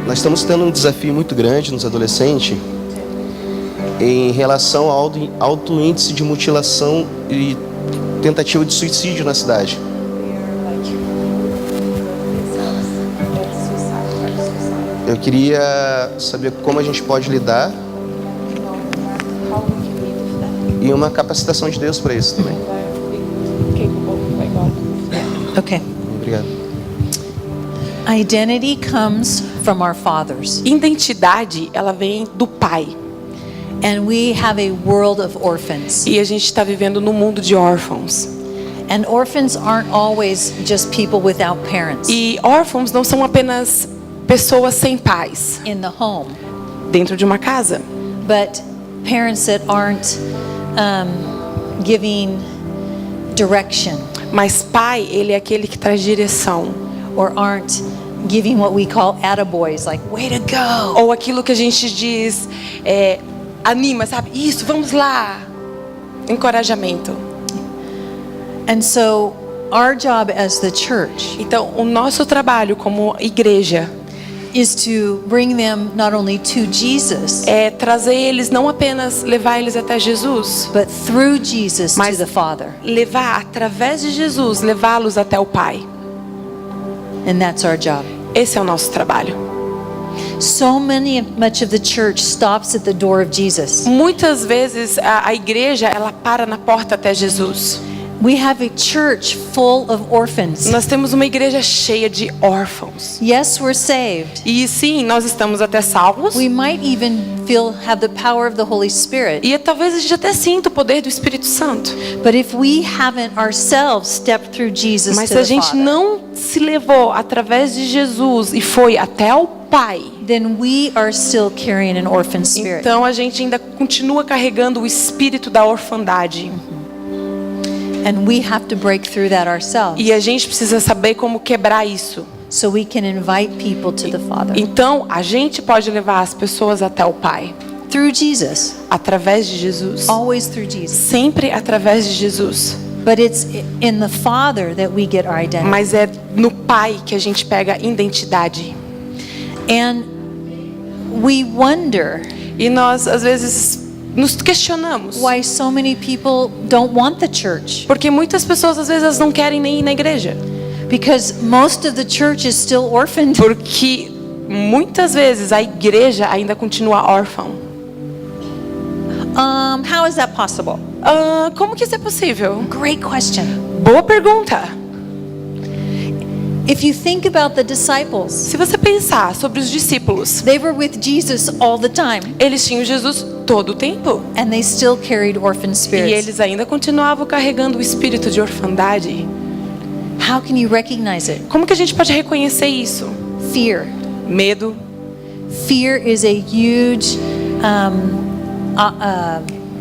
Nós estamos tendo um desafio muito grande nos adolescentes em relação ao alto índice de mutilação e tentativa de suicídio na cidade. Eu queria saber como a gente pode lidar e uma capacitação de Deus para isso também. Okay. Obrigado. Identity comes from our fathers. Identidade, ela vem do pai. And we have a world of orphans. E a gente está vivendo no mundo de órfãos. And orphans aren't always just people without parents E órfãos não são apenas pessoas sem pais in the home, dentro de uma casa, but parents that aren't giving direction mas pai, ele é aquele que traz direção, or aren't giving what we call attaboys, like way to go. ou aquilo que a gente diz, anima, sabe? Isso, vamos lá, encorajamento. And so our job as the church Então, o nosso trabalho como igreja is to bring them not only to Jesus, é trazer eles, não apenas levar eles até Jesus, but through Jesus to mas the Father. levar através de Jesus, levá-los até o Pai. And that's our job. Esse é o nosso trabalho. Much of the church stops at the door of Jesus. Muitas vezes a igreja, ela para na porta até Jesus. We have a church full of orphans. Nós temos uma igreja cheia de órfãos. Yes, we're saved. E sim, nós estamos até salvos. We might even have the power of the Holy Spirit. E talvez a gente até sinta o poder do Espírito Santo. But if we haven't ourselves stepped through Jesus Mas to se a the gente Father, não se levou através de Jesus e foi até o Pai, then we are still carrying an orphan spirit. então a gente ainda continua carregando o espírito da orfandade. And we have to break through that ourselves E a gente precisa saber como quebrar isso. so we can invite people to the Father. Então a gente pode levar as pessoas até o Pai Through Jesus. através de Jesus. Always through Jesus. Sempre através de Jesus. But it's in the Father that we get our identity. Mas é no Pai que a gente pega a identidade. And we wonder E nós às vezes nos questionamos. why so many people don't want the church. Porque muitas pessoas às vezes elas não querem nem ir na igreja. Because most of the church is still orphaned. Porque muitas vezes a igreja ainda continua órfã. How is that possible? Como que isso é possível? Great question. Boa pergunta. If you think about the disciples, Se você pensar sobre os discípulos, they were with Jesus all the time, eles tinham Jesus todo o tempo. and they still carried orphan E spirits. eles ainda continuavam carregando o espírito de orfandade. How can you recognize it? Como que a gente pode reconhecer isso? Fear. Medo. Fear is a huge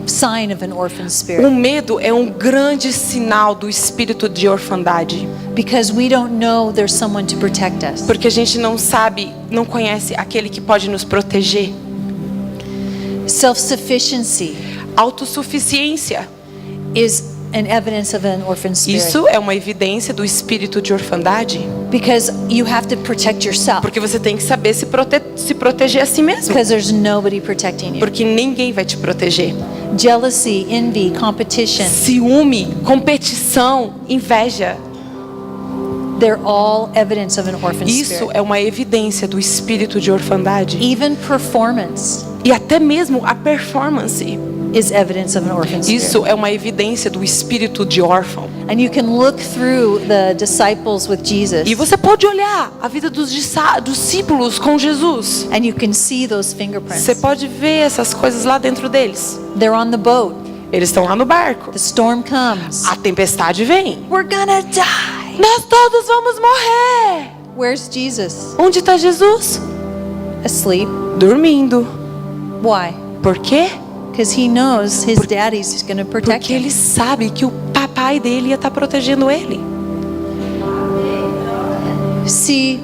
sign of an orphan O spirit, medo é um grande sinal do espírito de orfandade. because we don't know there's someone to protect us. Porque a gente não sabe, não conhece aquele que pode nos proteger. Self-sufficiency Autossuficiência. is an evidence of an orphan spirit, Isso é uma evidência do espírito de orfandade. because you have to protect yourself, Porque você tem que saber se proteger a si mesmo. because there's nobody protecting you. Porque ninguém vai te proteger. Jealousy, envy, competition, Ciúme, competição, inveja. they're all evidence of an orphan Isso spirit. é uma evidência do espírito de orfandade. Even performance E até mesmo a performance. is evidence of an orphan spirit. Isso é uma evidência do espírito de órfão. And you can look through the disciples with Jesus, E você pode olhar a vida dos discípulos com Jesus. and you can see those fingerprints. Você pode ver essas coisas lá dentro deles. They're on the boat. Eles estão lá no barco. The storm comes. A tempestade vem. We're gonna die. Nós todos vamos morrer. Where's Jesus? Onde está Jesus? Asleep. Dormindo. Why? Por quê? Because he knows his daddy's going to protect Porque him. ele sabe que o papai dele ia estar protegendo ele. See,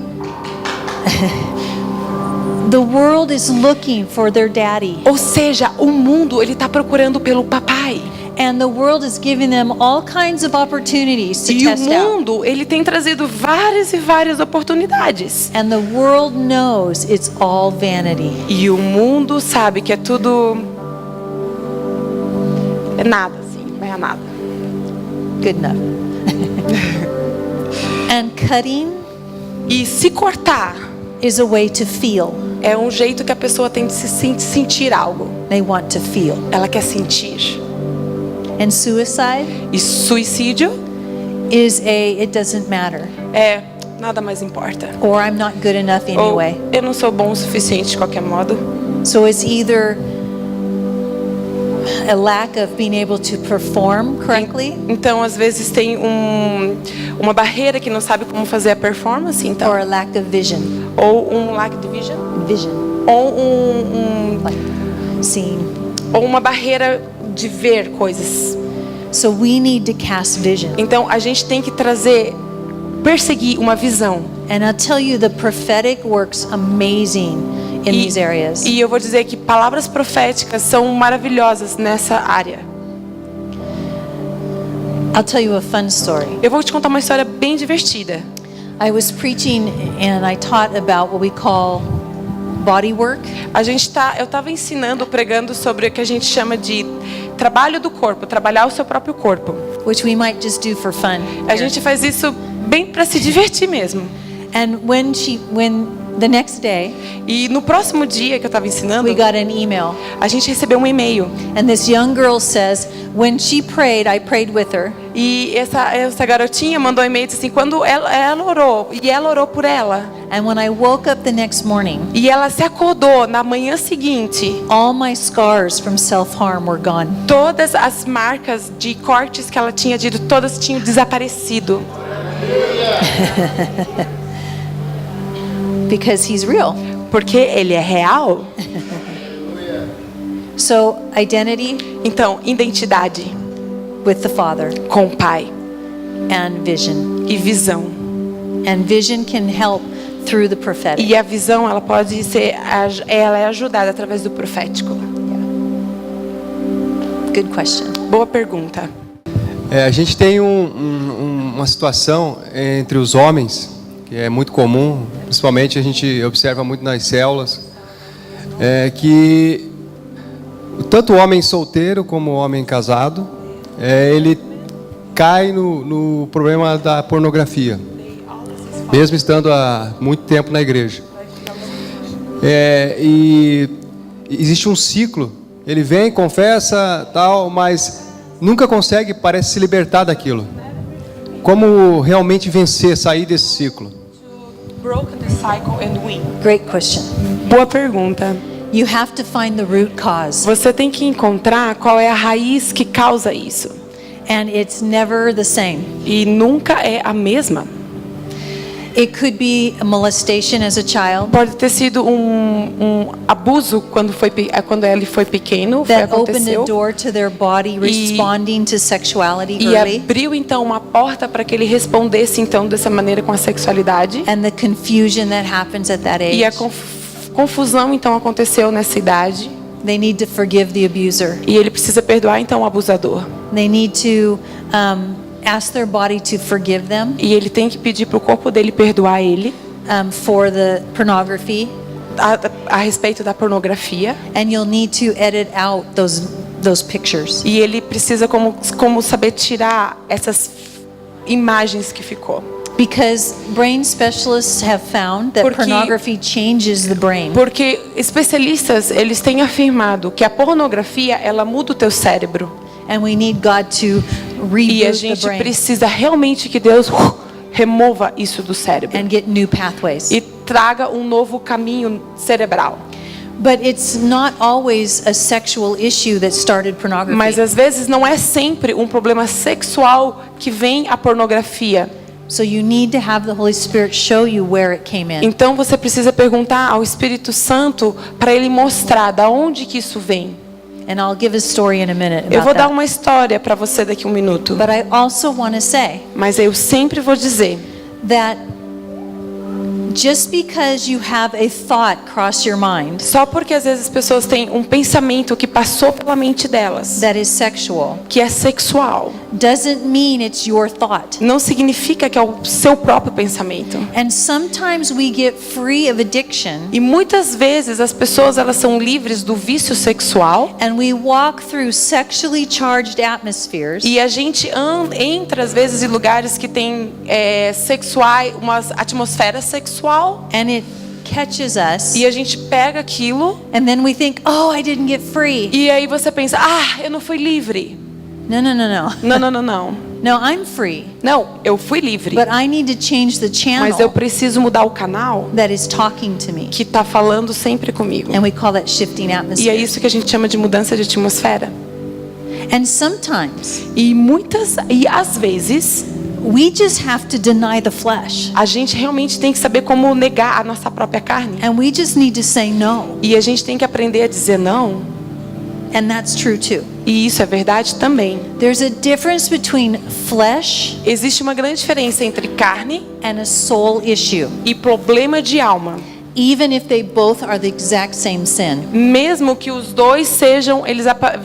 the world is looking for their daddy, Ou seja, o mundo ele está procurando pelo papai. And the world is giving them all kinds of opportunities to E o test out. mundo, ele tem trazido várias e várias oportunidades. And the world knows it's all vanity. E o mundo sabe que é tudo... É nada, assim, não é nada. Good enough. And cutting E se cortar is a way to feel. é um jeito que a pessoa tem de se sentir algo. They want to feel. Ela quer sentir. And suicide E suicídio is it doesn't matter. é nada mais importa. Or I'm not good enough Ou anyway. eu não sou bom o suficiente de qualquer modo. So it's either a lack of being able to perform correctly Então, às vezes tem uma barreira que não sabe como fazer a performance, então, or a lack of vision. ou um lack de vision, Vision. ou Like seeing. ou uma barreira de ver coisas. So we need to cast vision. Então, a gente tem que perseguir uma visão. And I'll tell you, the prophetic works amazing in these areas. E eu vou dizer que palavras proféticas são maravilhosas nessa área. I'll tell you a fun story. Eu vou te contar uma história bem divertida. I was preaching and I taught about what we call body work. Eu estava ensinando, pregando sobre o que a gente chama de trabalho do corpo, trabalhar o seu próprio corpo. Which we might just do for fun. A gente faz isso bem para se divertir mesmo. And when the next day E no próximo dia que eu estava ensinando, we got an email, a gente recebeu um e-mail. and this young girl says, when she prayed, I prayed with her, E essa garotinha mandou um e-mail e disse assim, quando ela orou, e ela orou por ela. and when I woke up the next morning, E ela se acordou na manhã seguinte, all my scars from self-harm were gone. todas as marcas de cortes que ela tinha tido, todas tinham desaparecido. Because he's real. Porque ele é real. So identity Então, identidade with the Father com o Pai and vision. e visão. And vision can help through the prophetic. E a visão, ela pode ser, ela é ajudada através do profético. Good question. Boa pergunta. A gente tem uma situação entre os homens, que é muito comum, principalmente a gente observa muito nas células, que tanto o homem solteiro como o homem casado, ele cai no problema da pornografia, mesmo estando há muito tempo na igreja. E existe um ciclo, ele vem, confessa, tal, mas nunca consegue, parece, se libertar daquilo. Como realmente vencer, sair desse ciclo? Broken the cycle and win. Great question. Boa pergunta. You have to find the root cause. Você tem que encontrar qual é a raiz que causa isso. And it's never the same. E nunca é a mesma. It could be a molestation as a child Pode ter sido um abuso quando ele foi pequeno, that opened aconteceu. a door to their body responding to sexuality E early. abriu então uma porta para que ele respondesse então dessa maneira com a sexualidade. And the confusion that happens at that E age. a confusão então aconteceu nessa idade. They need to forgive the abuser. E ele precisa perdoar então o abusador. They need to ask their body to forgive them E ele tem que pedir para o corpo dele perdoar ele for the pornography. a respeito da pornografia. And you'll need to edit out those pictures. E ele precisa como saber tirar essas imagens que ficou. Because brain specialists have found that Porque- pornography changes the brain. Porque especialistas, eles têm afirmado que a pornografia, ela muda o teu cérebro. And we need God to E a reboot the gente brain precisa realmente que Deus remova isso do cérebro. and get new pathways. E traga um novo caminho cerebral. But it's not always a sexual issue that started pornography. Mas às vezes não é sempre um problema sexual que vem a pornografia. So you need to have the Holy Spirit show you where it came in. Então você precisa perguntar ao Espírito Santo para ele mostrar da onde que isso vem. And I'll give a story in a minute Eu vou about dar that. uma história para você daqui a um minuto. But I also want to say Mas eu sempre vou dizer that Just because you have a thought cross your mind Só porque às vezes as pessoas têm um pensamento que passou pela mente delas, that is sexual que é sexual, doesn't mean it's your thought. não significa que é o seu próprio pensamento. And sometimes we get free of addiction E muitas vezes as pessoas elas são livres do vício sexual and we walk through sexually charged atmospheres e a gente entra às vezes em lugares que tem sexuais, uma atmosfera sexual and it catches us e a gente pega aquilo and then we think, oh, I didn't get free. e aí você pensa, eu não fui livre. No, no, no, no. Não, não, não, não. No, I'm free. Não, eu fui livre. But I need to change the Mas eu channel preciso mudar o canal that is talking to me. que está falando sempre comigo. And we call that shifting E é atmosphere. isso que a gente chama de mudança de atmosfera. And sometimes E às vezes we just have to deny the flesh. a gente realmente tem que saber como negar a nossa própria carne. And we just need to say no. E a gente tem que aprender a dizer não. And that's true too. E isso é verdade também. There's a difference between flesh Existe uma grande diferença entre carne and a soul issue, e problema de alma. even if they both are the exact same sin. Mesmo que os dois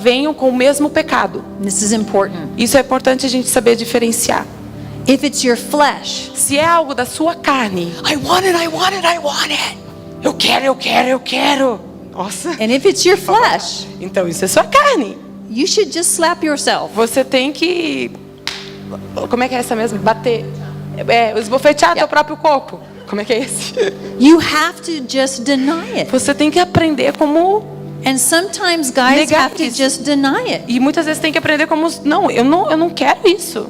venham com o mesmo pecado. This is important. Isso é importante a gente saber diferenciar. If it's your flesh, Se é algo da sua carne, I want it, I want it, I want it. eu quero, eu quero, eu quero. Nossa. And if it's your flesh, Então isso é sua carne. you should just slap yourself. Você tem que... Como é que é essa mesmo? Bater. Esbofetear teu próprio corpo. Como é que é esse? You have to just deny it. Você tem que aprender como... And sometimes guys Negar have to isso. just deny it. E muitas vezes tem que aprender como... Não, eu não quero isso.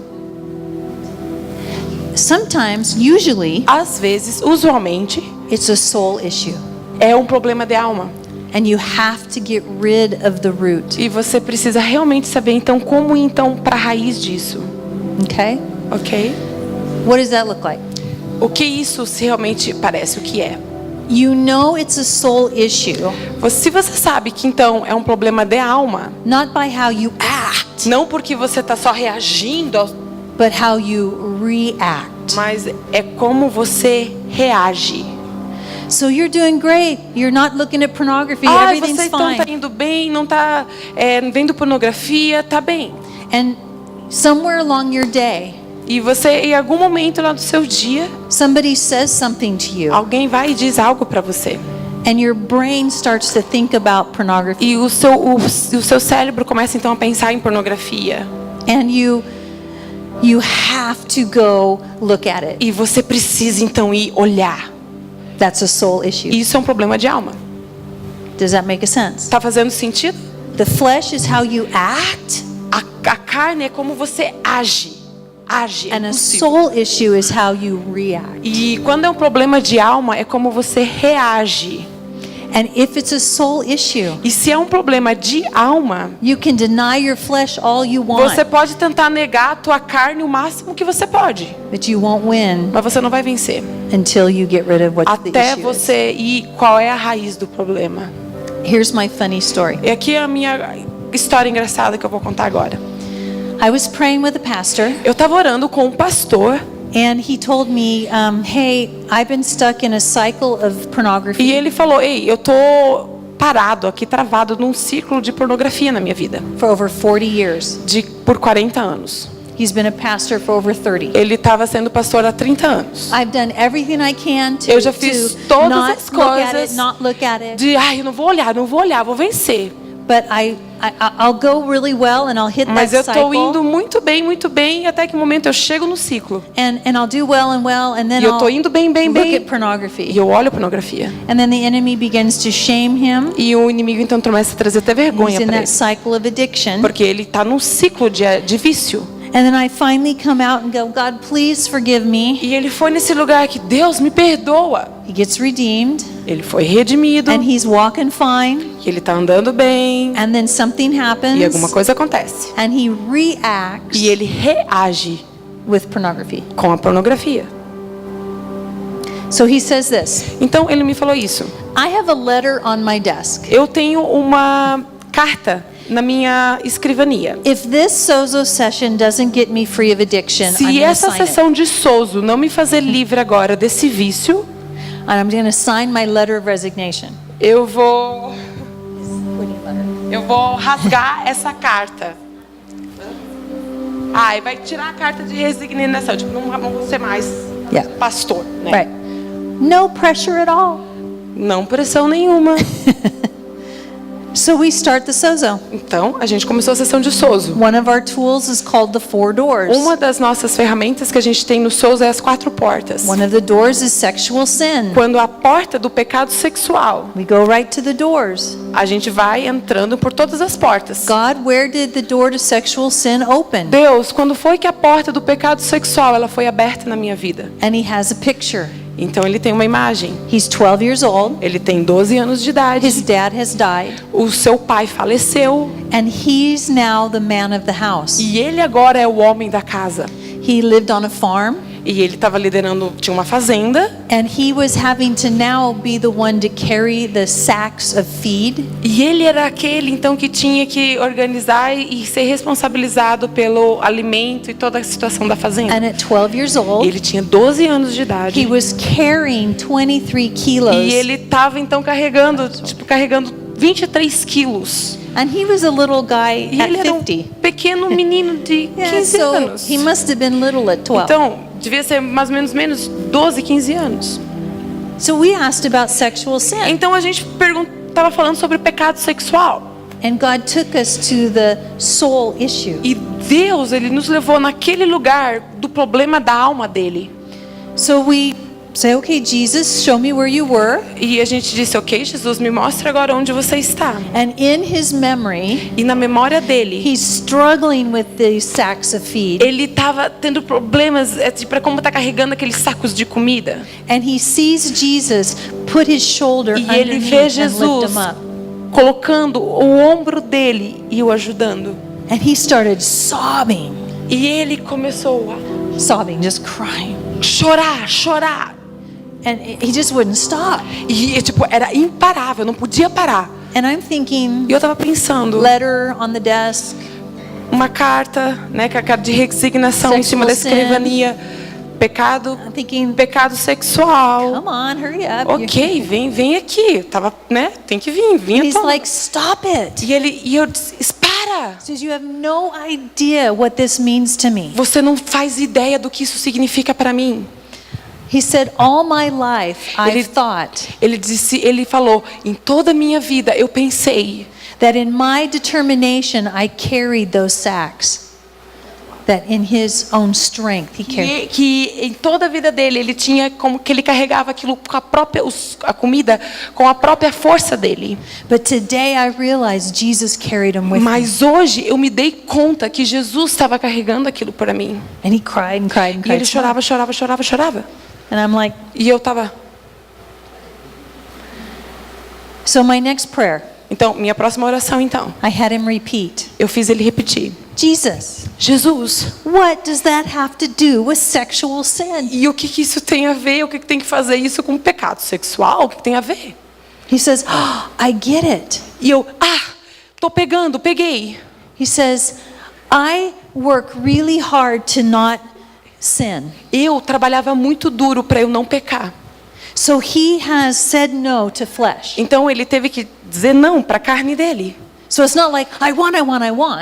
Sometimes, usually, Às vezes, usualmente, it's a soul issue. é um problema de alma. And you have to get rid of the root. E você precisa realmente saber, então, como ir então, para a raiz disso. Okay? Ok? What does that look like? O que isso realmente parece, o que é? You know it's a soul issue, Se você sabe que, então, é um problema de alma, not by how you act, não porque você está só reagindo, but how you react. mas é como você reage. So you're doing great. You're not looking at pornography. Everything's Você então está fine. indo bem, não está vendo pornografia, tá bem. And somewhere along your day, E você, em algum momento lá do seu dia, somebody says something to you, alguém vai e diz algo para você. and your brain starts to think about pornography. E o seu cérebro começa então a pensar em pornografia. And you have to go look at it. E você precisa então ir olhar. That's a soul issue. Isso é um problema de alma. Does that make a sense? Tá fazendo sentido? The flesh is how you act, A carne é como você age. Age. and a impulsivo. soul issue is how you react. E quando é um problema de alma, é como você reage. And if it's a soul issue, E se é um problema de alma, you can deny your flesh all you want, você pode tentar negar a tua carne o máximo que você pode. but you won't win Mas você não vai vencer. until you get rid of what the Até issue is. você ir qual é a raiz do problema. Here's my funny story. E aqui é a minha história engraçada que eu vou contar agora. I was praying with a pastor, Eu estava orando com um pastor and he told me, hey, I've been stuck in a cycle of e pornography ele falou: "Ei, eu tô parado aqui, travado num ciclo de pornografia na minha vida, for over 40 years. por 40 anos. He's been a pastor for over 30. Ele estava sendo pastor há 30 anos. I've done everything I can to, Eu já fiz to todas not as look at coisas it, not look at it. Eu não vou olhar, vou vencer. But I'll go really well and I'll hit Mas that eu tô indo cycle. muito bem, até que momento eu chego no ciclo. And I'll do well, and then E eu I'll tô indo bem, look at pornography. E eu olho pornografia. And then the enemy begins to shame him. E o inimigo então começa a trazer até He's vergonha in para that ele. cycle of addiction. Porque ele está num ciclo de vício. And then I finally come out and go, God, please forgive me. E ele foi nesse lugar que Deus me perdoa. He gets redeemed, Ele foi redimido. and he's walking fine. E ele está andando bem. And then something happens, E alguma coisa acontece. and he reacts E ele reage with pornography. com a pornografia. So he says this, Então ele me falou isso. I have a letter on my desk. Eu tenho uma carta na minha escrivania. If this sozo session doesn't get me free of addiction, I'm Se going to essa sign it. sessão de Sozo não me fazer livre agora desse vício, and I'm going to sign my letter of resignation. Eu vou rasgar essa carta. E vai tirar a carta de resignação. Tipo, não vou ser mais pastor, né? Right. No pressure at all. Não pressão nenhuma. So we start the sozo. Então, a gente começou a sessão de sozo. One of our tools is called the 4 doors. Uma das nossas ferramentas que a gente tem no sozo é as 4 portas. One of the doors is sexual sin. Quando a porta do pecado sexual, We go right to the doors. a gente vai entrando por todas as portas. God, where did the door to sexual sin open? Deus, quando foi que a porta do pecado sexual ela foi aberta na minha vida? And he has a picture. Então ele tem uma imagem. He's 12 years old. Ele tem 12 anos de idade. His dad has died. O seu pai faleceu. And he's now the man of the house. E ele agora é o homem da casa. He lived on a farm. E ele estava liderando, tinha uma fazenda. And he was having to now be the one to carry the sacks of feed. E ele era aquele então que tinha que organizar e ser responsabilizado pelo alimento e toda a situação da fazenda. And at 12 years old, Ele tinha 12 anos de idade. he was carrying 23 kilos. E ele estava então carregando 23 quilos. And he was a little guy E at ele era 50. pequeno menino de 15 Yeah, so anos. he must have been little at 12. Então, devia ser mais ou menos 12, 15 anos. So we asked about sexual sin. Então a gente estava falando sobre pecado sexual. And God took us to the soul issue. E Deus, ele nos levou naquele lugar do problema da alma dele. So we say, okay, Jesus, show me where you were. E a gente disse, ok, Jesus, me mostra agora onde você está. And in his memory, E na memória dele, he's struggling with these sacks of feed. ele estava tendo problemas para como tá carregando aqueles sacos de comida. And he sees Jesus put his shoulder E ele underneath vê and lift Jesus him up. colocando o ombro dele e o ajudando. And he started sobbing, E ele começou sobbing, just crying. a chorar. And he just wouldn't stop. E tipo, era imparável, não podia parar. And I'm thinking, E eu tava pensando, letter on the desk, uma carta, né, com a carta de resignação em cima da Sexual sin. escrivania, pecado sexual. come on, hurry up. Ok, vem aqui. Tava, né? Tem que vir, vinha. He's like, stop it. E eu disse, espera. He says, you have no idea what this means to me. Você não faz ideia do que isso significa para mim. He said, all my life I've thought Ele falou, em toda a minha vida eu pensei that in my determination I carried those sacks. That in his own strength he carried. que em toda a vida dele ele tinha como que ele carregava aquilo com a comida com a própria força dele. But today I realize Jesus carried him with him. Mas hoje eu me dei conta que Jesus estava carregando aquilo para mim. And he cried and cried and E cried. ele chorava. And I'm like, E eu tava. so my next prayer, Então, minha próxima oração então, I had him repeat, eu fiz ele repetir. Jesus, Jesus, what does that have to do with sexual sin? e o que isso tem a ver? O que tem que fazer isso com pecado sexual? O que tem a ver? He says, oh, I get it. E eu, peguei. He says, I work really hard to not sin. Eu trabalhava muito duro para eu não pecar. So he has said no to flesh. Então ele teve que dizer não para a carne dele. So it's not like, I want.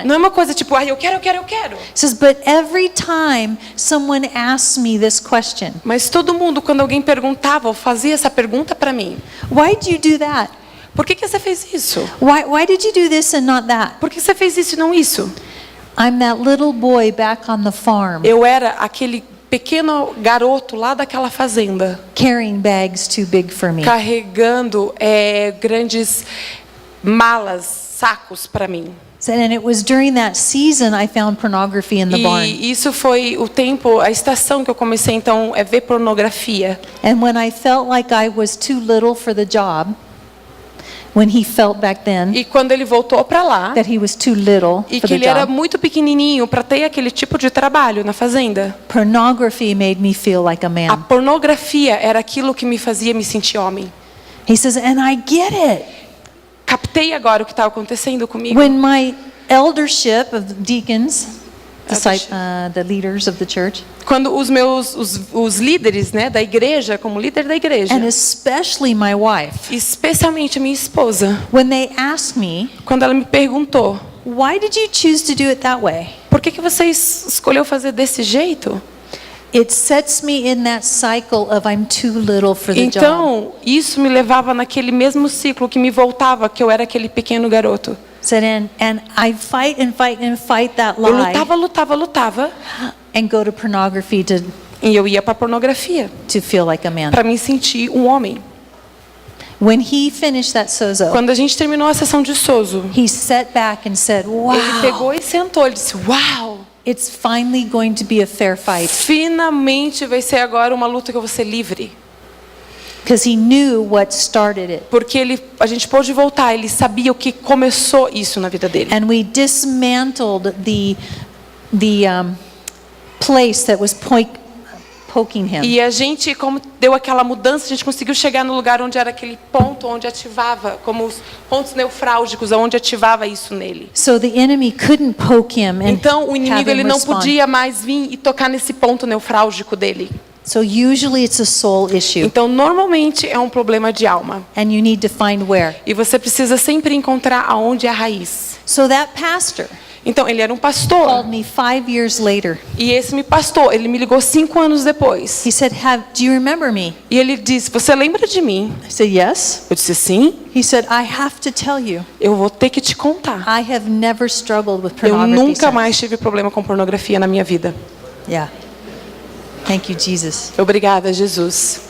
Não é uma coisa tipo, eu quero. He says, but every time someone asks me this question, Mas todo mundo, quando alguém perguntava ou fazia essa pergunta para mim, why did you do that? por que você fez isso? Why did you do this and not that? Por que você fez isso e não isso? I'm that little boy back on the farm, Eu era aquele pequeno garoto lá daquela fazenda, carrying bags too big for me. carregando grandes malas, sacos para mim. And it was during that season I found pornography in the barn. E isso foi o tempo, a estação que eu comecei então a ver pornografia. And when I felt like I was too little for the job, when he felt back then E quando ele voltou para lá, that he was too little e for que the ele era job, muito pequenininho para ter aquele tipo de trabalho na fazenda, pornography made me feel like a a man. pornografia era aquilo que me fazia me sentir homem. He says, and I get it. Captei agora o que estava acontecendo comigo. When my eldership of deacons the leaders of the church, Quando os líderes, né, da igreja, como líder da igreja, and especially my wife, especialmente a minha esposa, when they ask me, quando ela me perguntou, why did you choose to do it that way? por que você escolheu fazer desse jeito? It sets me in that cycle of I'm too little for the job. Então, isso me levava naquele mesmo ciclo que me voltava, que eu era aquele pequeno garoto. Said, and I fight and fight and fight that Eu lie lutava and go to pornography e eu ia para pornografia to feel like a man. para me sentir um homem. When he finished that sozo, Quando a gente terminou a sessão de Sozo, he sat back and said, ele wow, pegou e sentou, ele disse: "Uau, it's finally going to be a fair fight. finalmente vai ser agora uma luta que eu vou ser livre." Because he knew what started it. Porque a gente pôde voltar, ele sabia o que começou isso na vida dele. And we dismantled the place that was poking him. E a gente, como deu aquela mudança, a gente conseguiu chegar no lugar onde era aquele ponto onde ativava, como os pontos neurálgicos, onde ativava isso nele. So the enemy couldn't poke him and Então o have inimigo him ele não respond. podia mais vir e tocar nesse ponto neurálgico dele. So usually it's a soul issue, Então normalmente é um problema de alma. and you need to find where. E você precisa sempre encontrar aonde é a raiz. So that pastor Então ele era um pastor. called me 5 years later. E esse pastor, ele me ligou 5 anos depois. He said, do you remember me? E ele disse: "Você lembra de mim?" I said, yes. Eu disse: "Sim." He said, I have to tell you, Eu vou ter que te contar. I have never struggled with Eu pornography nunca since." mais tive problema com pornografia na minha vida. Yeah. Thank you, Jesus. Obrigada, Jesus.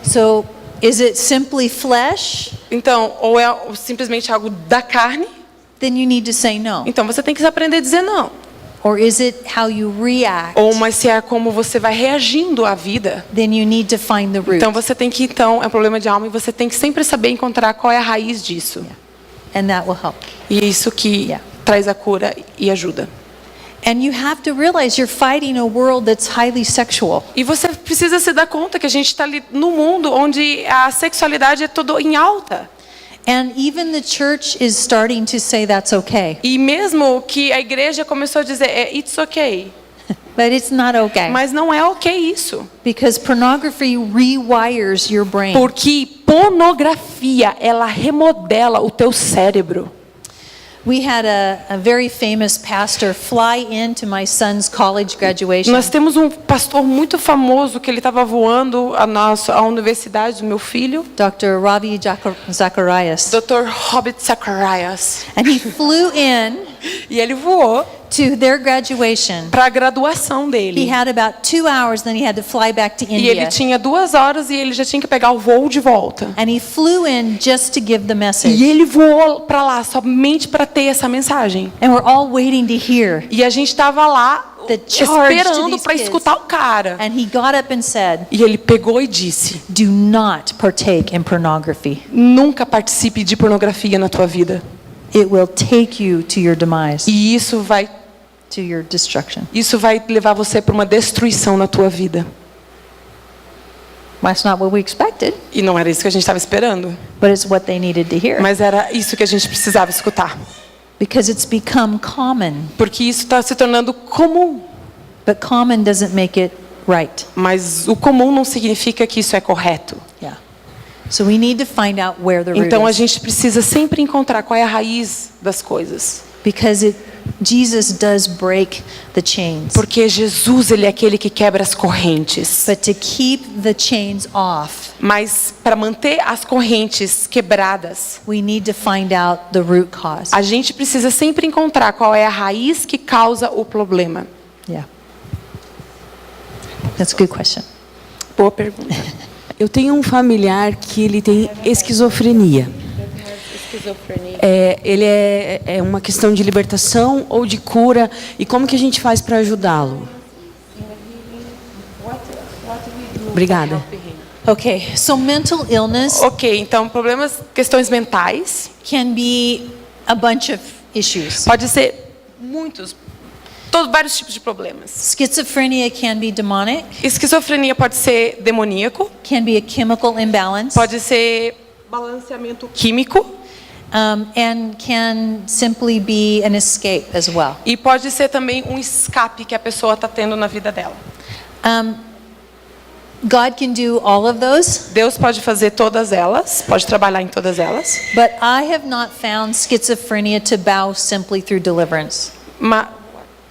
So, is it simply flesh? Então, ou é simplesmente algo da carne, Then you need to say no. então você tem que aprender a dizer não. Or is it how you react? Ou mas se é como você vai reagindo à vida. Then you need to find the root. Então você tem que é um problema de alma e você tem que sempre saber encontrar qual é a raiz disso. And that will help. E é isso que Yeah. traz a cura e ajuda. And you have to realize you're fighting a world that's highly sexual. E você precisa se dar conta que a gente está ali no mundo onde a sexualidade é tudo em alta. And even the church is starting to say that's okay. E mesmo que a igreja começou a dizer it's okay, But it's not okay. mas não é ok isso. Because pornography rewires your brain. Porque pornografia, ela remodela o teu cérebro. We had a very famous pastor fly into my son's college graduation. Nós temos um pastor muito famoso que ele estava voando a universidade do meu filho, Dr. Ravi Zacharias. Dr. Robert Zacharias. And he flew in E ele voou to their graduation. para a graduação He dele. had about 2 hours, then he had to fly back to E ele India. tinha 2 horas e ele já tinha que pegar o voo de volta. And he flew in just to give the E message. ele voou para lá somente para ter essa mensagem. And we're all waiting to hear. E a gente estava lá The charge to esperando these para kids. escutar o cara. And he got up and said, E ele pegou e disse: do not partake in pornography. nunca participe de pornografia na tua vida. It will take you to your demise, E isso vai levar você para uma destruição na tua vida. That's not what we expected, E não era isso que a gente estava esperando, but it's what they needed to hear. mas era isso que a gente precisava escutar. Because it's become common, Porque isso está se tornando comum. but common doesn't make it right. Mas o comum não significa que isso é correto. Yeah. So we need to find out where the root Então a is. gente precisa sempre encontrar qual é a raiz das coisas. Because Jesus does break the chains. Porque Jesus, ele é aquele que quebra as correntes. But to keep the chains off, Mas para manter as correntes quebradas, we need to find out the root cause. a gente precisa sempre encontrar qual é a raiz que causa o problema. Yeah. That's a good question. Boa pergunta. Eu tenho um familiar que ele tem esquizofrenia. Ele é uma questão de libertação ou de cura, e como que a gente faz para ajudá-lo? Obrigada. Okay, so mental illness Ok, então questões mentais, can be a bunch of issues. pode ser vários tipos de problemas. Schizophrenia can be demonic, Esquizofrenia pode ser demoníaco, can be a chemical imbalance, pode ser balanceamento químico, and can simply be an escape as well. E pode ser também um escape que a pessoa está tendo na vida dela. God can do all of those, Deus pode fazer todas elas, pode trabalhar em todas elas. but I have not found schizophrenia to bow simply through deliverance.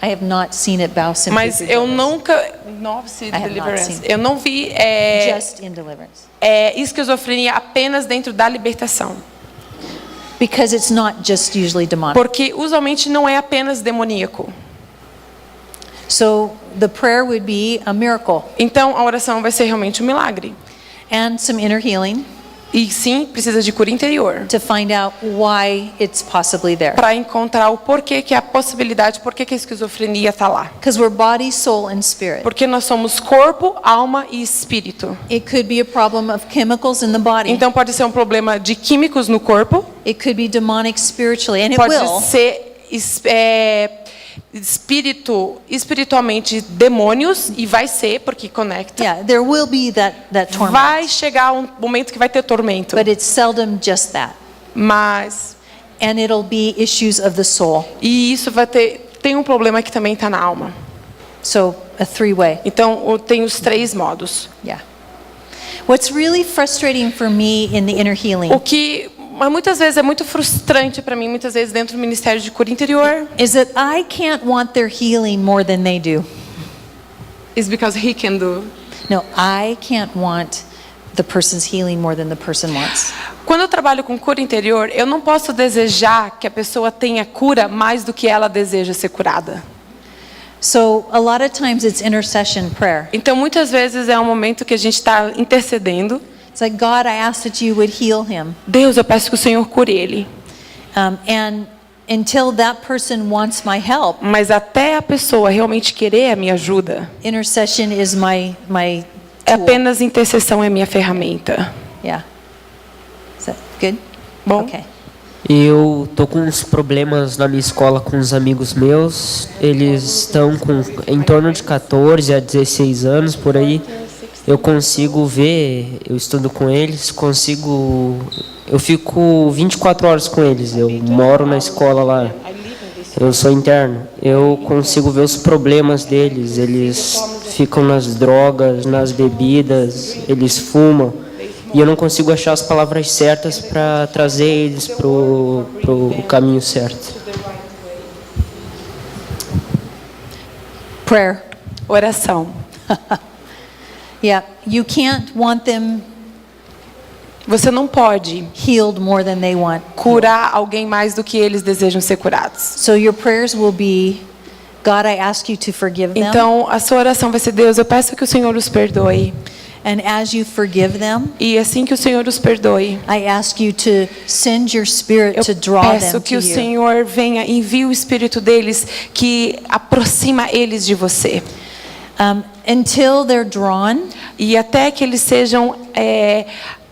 I have not seen it bow simply Mas through eu deliverance. nunca, not deliverance. seen. Eu não vi Just in deliverance. esquizofrenia apenas dentro da libertação, Because it's not just usually demonic. porque usualmente não é apenas demoníaco. So the prayer would be a miracle Então a oração vai ser realmente um milagre. and some inner healing E sim, precisa de cura interior to find out why it's possibly there. para encontrar o porquê que é a possibilidade, porquê que a esquizofrenia está lá. Because we're body, soul, and spirit. Porque nós somos corpo, alma e espírito. It could be a problem of chemicals in the body. Então pode ser um problema de químicos no corpo, It could be demonic spiritually, and it pode will. ser espiritualmente demônios, e vai ser, porque conecta. Yeah, there will be that torment. Vai chegar um momento que vai ter tormento, But it's seldom just that. mas And it'll be issues of the soul. e isso tem um problema que também está na alma. So a three-way. Então tem os 3 modos. Yeah. What's really frustrating for me in the inner healing O que muitas vezes é muito frustrante para mim, muitas vezes dentro do ministério de cura interior, is that I can't want their healing more than they do. is because he can do. No, I can't want the person's healing more than the person wants. Quando eu trabalho com cura interior, eu não posso desejar que a pessoa tenha cura mais do que ela deseja ser curada. So a lot of times it's intercession prayer. Então muitas vezes é um momento que a gente está intercedendo. It's like, God, I ask that you would heal him. Deus, eu peço que o Senhor cure ele. And until that person wants my help, Mas até a pessoa realmente querer a minha ajuda, intercession is my é tool. apenas intercessão é minha ferramenta. Yeah. Is that good? Bom. Okay. Eu tô com uns problemas na minha escola com uns amigos meus. Eles estão com em torno de 14 a 16 anos por aí. Eu consigo ver, eu estudo com eles, eu fico 24 horas com eles. Eu moro na escola lá. Eu sou interno. Eu consigo ver os problemas deles. Eles ficam nas drogas, nas bebidas, eles fumam. E eu não consigo achar as palavras certas para trazer eles pro caminho certo. Prayer. Oração. Yeah. You can't want them Você não pode healed more than they want. curar alguém mais do que eles desejam ser curados. So your prayers will be, God, I ask you to forgive them. Então, a sua oração vai ser: Deus, eu peço que o Senhor os perdoe. And as you forgive them, E assim que o Senhor os perdoe, I ask you to send your spirit eu to draw them peço to que o you. Senhor venha e envie o Espírito deles, que aproxima eles de você. Until they're drawn, E até que eles sejam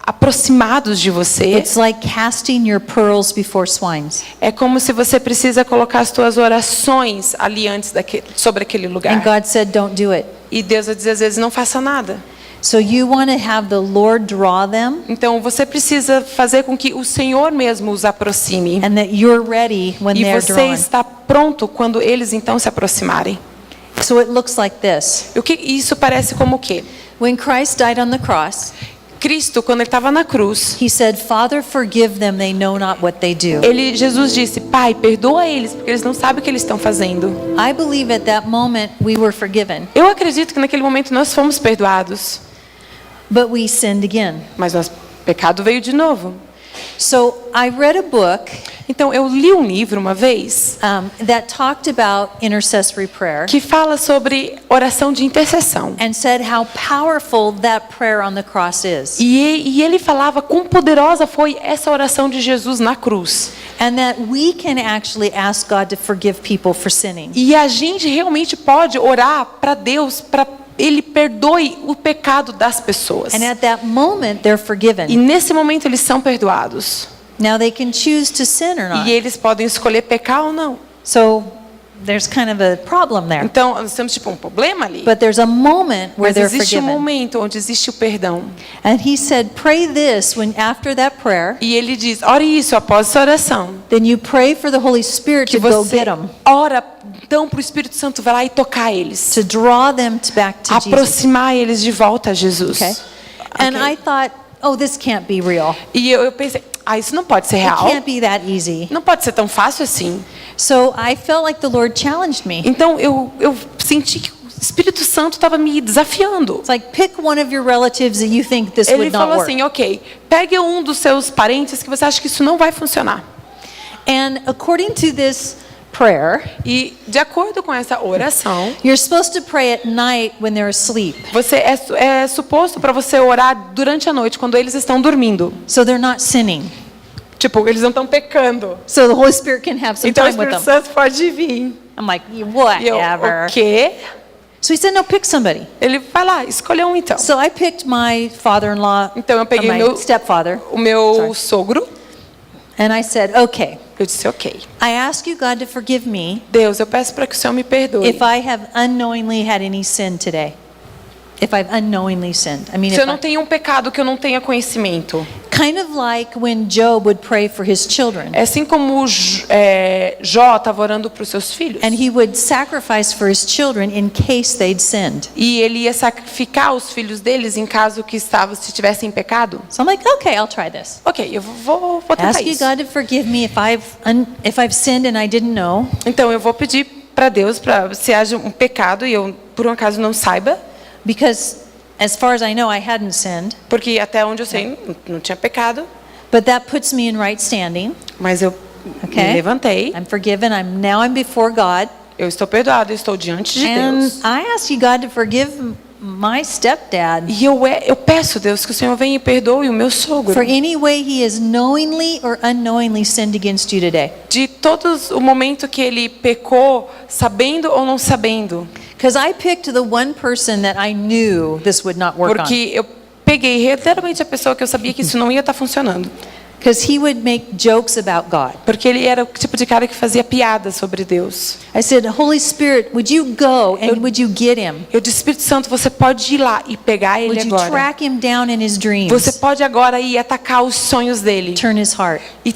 aproximados de você. it's like casting your pearls before swines. É como se você precisa colocar as suas orações ali antes sobre aquele lugar. And God said, don't do it. E Deus vai dizer às vezes: não faça nada. So you want to have the Lord draw them, Então você precisa fazer com que o Senhor mesmo os aproxime. and that you're ready when E they're você drawn. está pronto quando eles então se aproximarem. So it looks like this. O que isso parece como o quê? When Christ died on the cross, Cristo, quando ele estava na cruz, he said, Father, forgive them, they know not what they do. Jesus disse: Pai, perdoa eles, porque eles não sabem o que eles estão fazendo. I believe at that moment we were forgiven, Eu acredito que naquele momento nós fomos perdoados, but we sinned again. mas o pecado veio de novo. So I read a book Então eu li um livro uma vez that talked about intercessory prayer que fala sobre oração de intercessão. and said how powerful that prayer on the cross is. E ele falava quão poderosa foi essa oração de Jesus na cruz. And that we can actually ask God to forgive people for sinning. E a gente realmente pode orar para Deus, para Ele perdoe o pecado das pessoas. And at that moment they're E forgiven. nesse momento eles são perdoados. Now they can choose to sin or not. E eles podem escolher pecar ou não. So there's kind of a problem there. Então, nós temos tipo um problema ali. But there's a moment where Mas they're existe um forgiven. momento onde existe o perdão. And he said, pray this when after that prayer, E ele diz, ore isso após essa oração. then you pray for the Holy Spirit Que to go você get them, ora, então, para o Espírito Santo vai lá e tocar eles. to draw them back to Jesus. Aproximar eles de volta a Jesus. Okay? And I thought, oh, this can't be real. E eu pensei, isso não pode ser It real. can't be that easy. Não pode ser tão fácil assim. So I felt like the Lord challenged me. Então, eu senti que o Espírito Santo estava me desafiando. It's like, pick one of your relatives that you think this Ele would not falou work. assim, ok, pegue um dos seus parentes que você acha que isso não vai funcionar. And according to this prayer, E, de acordo com essa oração, you're supposed to pray at night when they're asleep, você é suposto para você orar durante a noite, quando eles estão dormindo. so they're not sinning. Tipo, eles não estão pecando. So the Holy Spirit can have some Então o time with Espírito them. Santo pode vir. I'm like, E eu, whatever. o quê? So he said, no, pick somebody. Ele vai lá, escolheu um então. So I picked my father-in-law, Então eu peguei my meu- stepfather, O meu Sorry. sogro, and I said, okay, eu disse, ok. I ask you, God, to forgive me Deus, eu peço para que o Senhor me perdoe. if I have unknowingly had any sin today. If I've unknowingly sinned. I mean, Se if eu não tenho um pecado que eu não tenha conhecimento. kind of like when Job would pray for his children. É assim como Jó estava orando para os seus filhos. And he would sacrifice for his children in case they'd sinned. E ele ia sacrificar os filhos deles em caso que se tivessem em pecado. So I'm like, okay, I'll try this. Ok, eu vou tentar Ask you, isso. God, to forgive me if I've sinned and I didn't know. Então eu vou pedir para Deus, para se haja um pecado e eu por um acaso não saiba, Because as far as I know, I hadn't sinned. porque até onde eu sei não tinha pecado, But that puts me in right standing. mas eu Okay? me levantei, I'm forgiven. I'm before God. eu estou perdoado, eu estou diante de And Deus. I ask you, God, to forgive my stepdad E eu peço, Deus, que o Senhor venha e perdoe o meu sogro. for any way he has knowingly or unknowingly sinned against you today. De todos o momento que ele pecou, sabendo ou não sabendo. Because I picked the one person that I knew this would not work on. Porque eu peguei literalmente a pessoa que eu sabia que isso não ia estar funcionando. Because he would make jokes about God. Porque ele era o tipo de cara que fazia piada sobre Deus. I said, Holy Spirit, would you go and would you get him? Eu disse, Espírito Santo, você pode ir lá e pegar ele Would you agora. track him down in his dreams? Você pode agora ir atacar os sonhos dele. Turn his heart. E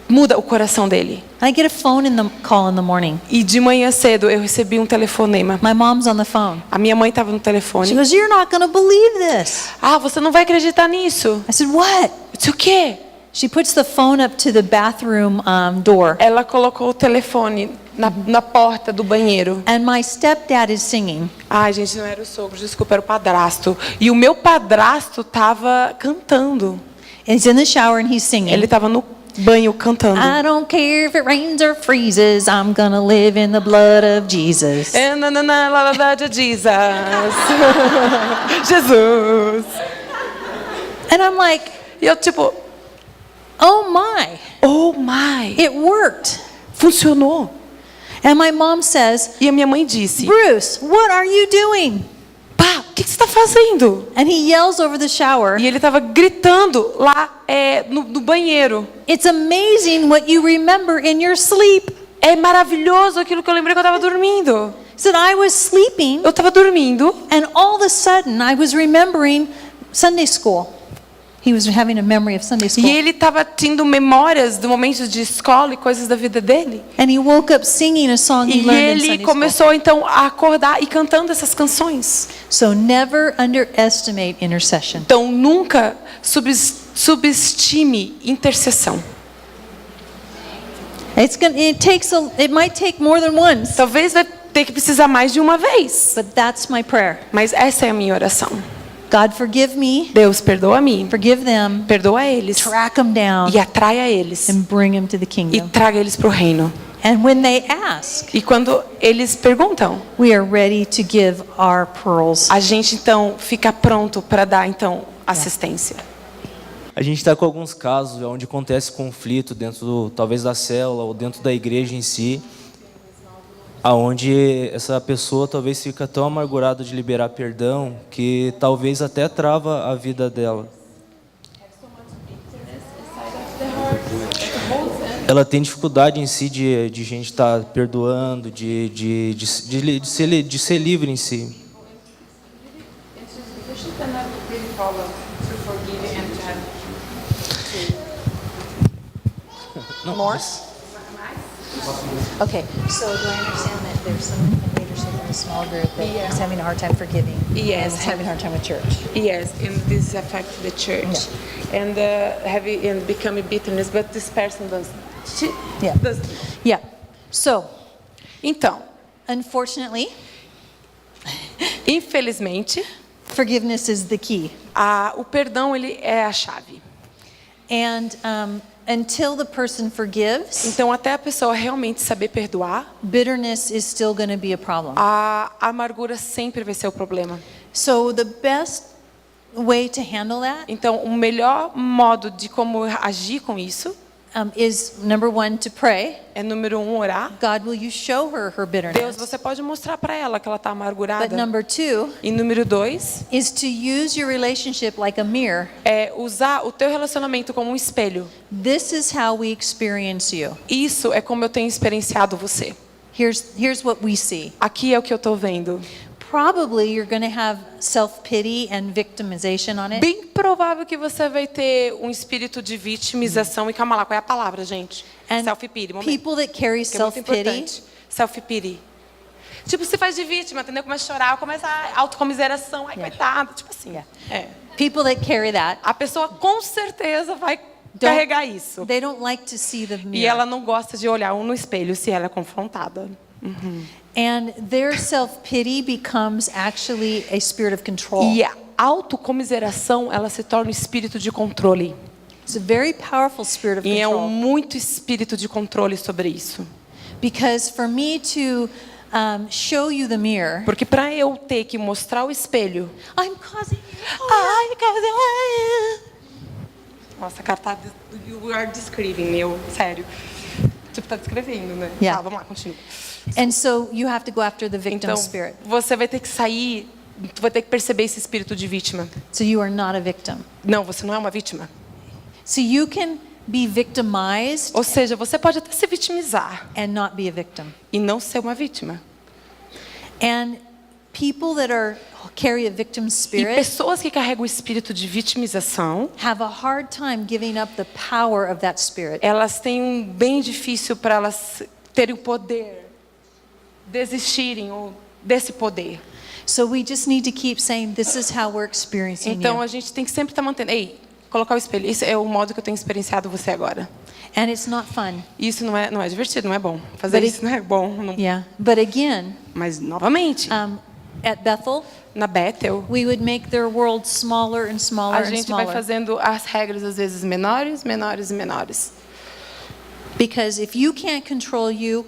muda o coração dele. I get a phone call in the morning. E de manhã cedo eu recebi um telefonema. My mom's on the phone. A minha mãe estava no She telefone. goes, you're not going to believe this. Você não vai acreditar nisso. I said, what? Eu disse, o quê? She puts the phone up to the bathroom door. Ela colocou o telefone na porta do banheiro. And my stepdad is singing. Ai, gente, não era o sogro, desculpa, era o padrasto. E o meu padrasto estava cantando. He's in the shower and he's singing. Ele estava no banho cantando. I don't care if it rains or freezes. I'm going to live in the blood of Jesus. Jesus. Jesus. And I'm like, E eu tipo, oh my, oh my, it worked. funcionou. And my mom says, E a minha mãe disse, Bruce, what are you doing? pá, o que você está fazendo? And he yells over the shower, E ele estava gritando lá no banheiro. it's amazing what you remember in your sleep. É maravilhoso aquilo que eu lembrei que eu estava dormindo. He said, I was sleeping, Eu estava dormindo. and all of a sudden I was remembering Sunday school. He was having a memory of Sunday school. E ele estava tendo memórias do momento de escola e coisas da vida dele. And he woke up singing a song he E learned in ele Sunday school. começou então a acordar e cantando essas canções. So never underestimate intercession. Então nunca subestime intercessão. It might take more than once, Talvez vai ter que precisar mais de uma vez. but that's my prayer. Mas essa é a minha oração. God, forgive me, Deus, perdoa-me. forgive them, Perdoa eles. track them down, E atraia eles. and bring them to the E kingdom. traga eles para o reino. And when they ask, E quando eles perguntam, we are ready to give our pearls. a gente então fica pronto para dar então assistência. A gente está com alguns casos onde acontece conflito dentro, talvez da célula ou dentro da igreja em si, aonde essa pessoa talvez fica tão amargurada de liberar perdão que talvez até trava a vida dela. ela tem dificuldade em si de gente estar perdoando, de ser livre em si. More? Okay, so do I understand that there's someone in leadership in a small group that is having a hard time forgiving? Yes. And is having a hard time with church? Yes, and this affects the church, and becoming bitterness. But this person does. Yeah. Does. Yeah. So, Então, unfortunately, infelizmente, forgiveness is the key. o perdão ele é a chave. And until the person forgives, Então, até a pessoa realmente saber perdoar, bitterness is still going to be a problem. a amargura sempre vai ser o problema. So the best way to handle that Então, o melhor modo de como agir com isso is, number one, to pray. é, número 1, orar. God, will you show her Deus, bitterness? você pode mostrar para ela que ela está But amargurada. number two E número 2, is to use your relationship like a mirror. é usar o teu relacionamento como um espelho. This is how we experience you. Isso é como eu tenho experienciado você. Here's what we see. Aqui é o que eu estou vendo. Probably you're going to have self-pity and victimization on it. Bem provável que você vai ter um espírito de vitimização. E calma lá, qual é a palavra, gente? And Self-pity. Momento. people that carry Que é muito self-pity importante. Self-pity. Tipo, se faz de vítima, entendeu? Começa a chorar, começa a autocomiseração. Ai, coitada. Tipo assim. Yeah. É. People that carry that, A pessoa com certeza vai carregar isso. they don't like to see the E mirror. ela não gosta de olhar no espelho se ela é confrontada. And their self-pity becomes actually a spirit of control. E a autocomiseração, ela se torna um espírito de controle. It's a very powerful spirit of E é control. muito espírito de controle sobre isso. Because for me to show you the mirror, Porque para eu ter que mostrar o espelho, I'm causing nossa, a cara tá, you are describing, sério. Tipo, tá descrevendo, né? Yeah. Tá, vamos lá, continua. And so you have to go after the victim Então, spirit. você vai ter que sair, tu vai ter que perceber esse espírito de vítima. So you are not a victim. Não, você não é uma vítima. So you can be victimized Ou seja, você pode até se vitimizar and not be a victim. e não ser uma vítima. And people that carry a victim E spirit pessoas que carregam o espírito de vitimização, have a hard time giving up the power of that spirit. elas têm um bem difícil para elas terem o poder, desistirem desse poder. So we just need to keep saying, this is how we're experiencing Então you. a gente tem que sempre estar mantendo. Ei, colocar o espelho. Isso é o modo que eu tenho experienciado você agora. And it's not fun. Isso não é divertido, não é bom. Fazer But isso não é bom. Não- Yeah. But again, Mas novamente, at Bethel, na Bethel, we would make their world smaller and smaller a and gente vai smaller. fazendo as regras às vezes menores, menores e menores. Because if you can't control you,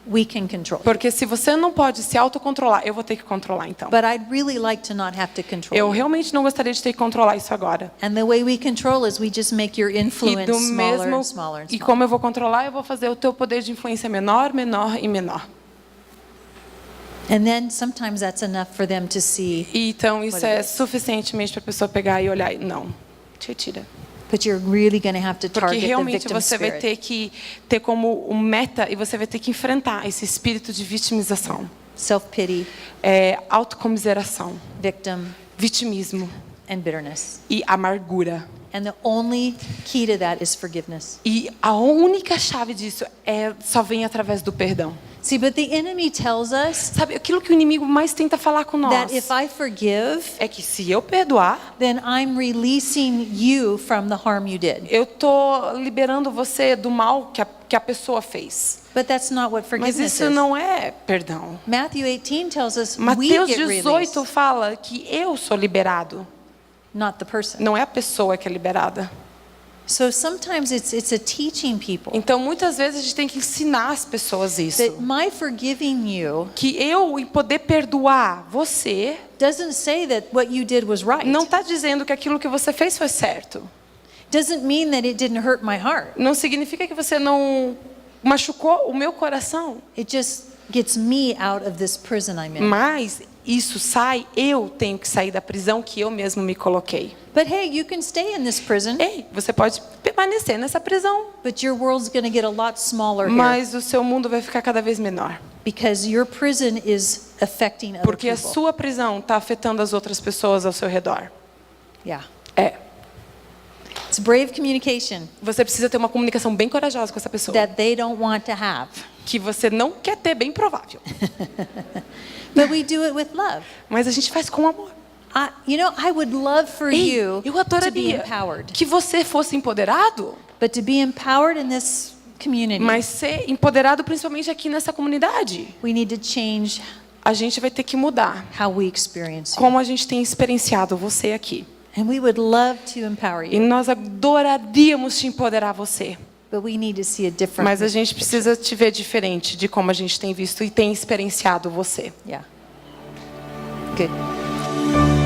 we can control. Porque se você não pode se autocontrolar, eu vou ter que controlar então. But I'd really like to not have to control Eu you. realmente não gostaria de ter que controlar isso agora. And the way we control is we just make your E influence do smaller mesmo and smaller and e smaller. como eu vou controlar, eu vou fazer o teu poder de influência menor, menor e menor. And then sometimes that's enough for them to see, E então isso What é it is. suficientemente para a pessoa pegar e olhar e não, te tira. but you're really going to have to Porque target the realmente victim você vai spirit. ter que ter como um meta e você vai ter que enfrentar esse espírito de vitimização, Self-pity, autocomiseração, victim, vitimismo and bitterness. e amargura. And the only key to that is forgiveness. E a única chave disso só vem através do perdão. See, but the enemy tells us Sabe, aquilo que o inimigo mais tenta falar com nós that if I forgive, é que se eu perdoar, then I'm releasing you from the harm you did. eu tô liberando você do mal que a pessoa fez. But that's not what Mas forgiveness isso is. não é perdão. Matthew 18 tells us we Mateus get 18 released, fala que eu sou liberado, not the person. não é a pessoa que é liberada. So sometimes it's a teaching people Então, muitas vezes a gente tem que ensinar as pessoas isso. that my forgiving you Que eu, em poder perdoar você, doesn't say that what you did was right. não está dizendo que aquilo que você fez foi certo. Doesn't mean that it didn't hurt my heart. Não significa que você não machucou o meu coração. It just gets me out of this prison I'm in. Mas isso sai, eu tenho que sair da prisão que eu mesmo me coloquei. But hey, you can stay in this prison, Ei, você pode permanecer nessa prisão, but your world's going to get a lot smaller here mas o seu mundo vai ficar cada vez menor. because your prison is affecting other Porque a people. sua prisão está afetando as outras pessoas ao seu redor. Yeah. É. It's brave communication Você precisa ter uma comunicação bem corajosa com essa pessoa. that they don't want to have. Que você não quer ter, bem provável. But we do it with love. Mas a gente faz com amor. I would love for Ei, you eu to be adoraria empowered. que você fosse empoderado, But to be empowered in this community, mas ser empoderado principalmente aqui nessa comunidade. we need to change A gente vai ter que mudar how we experience you. como a gente tem experienciado você aqui. And we would love to empower E you, nós adoraríamos te empoderar você. but we need to see a different Mas a gente precisa te ver diferente de como a gente tem visto e tem experienciado você. Yeah. Good.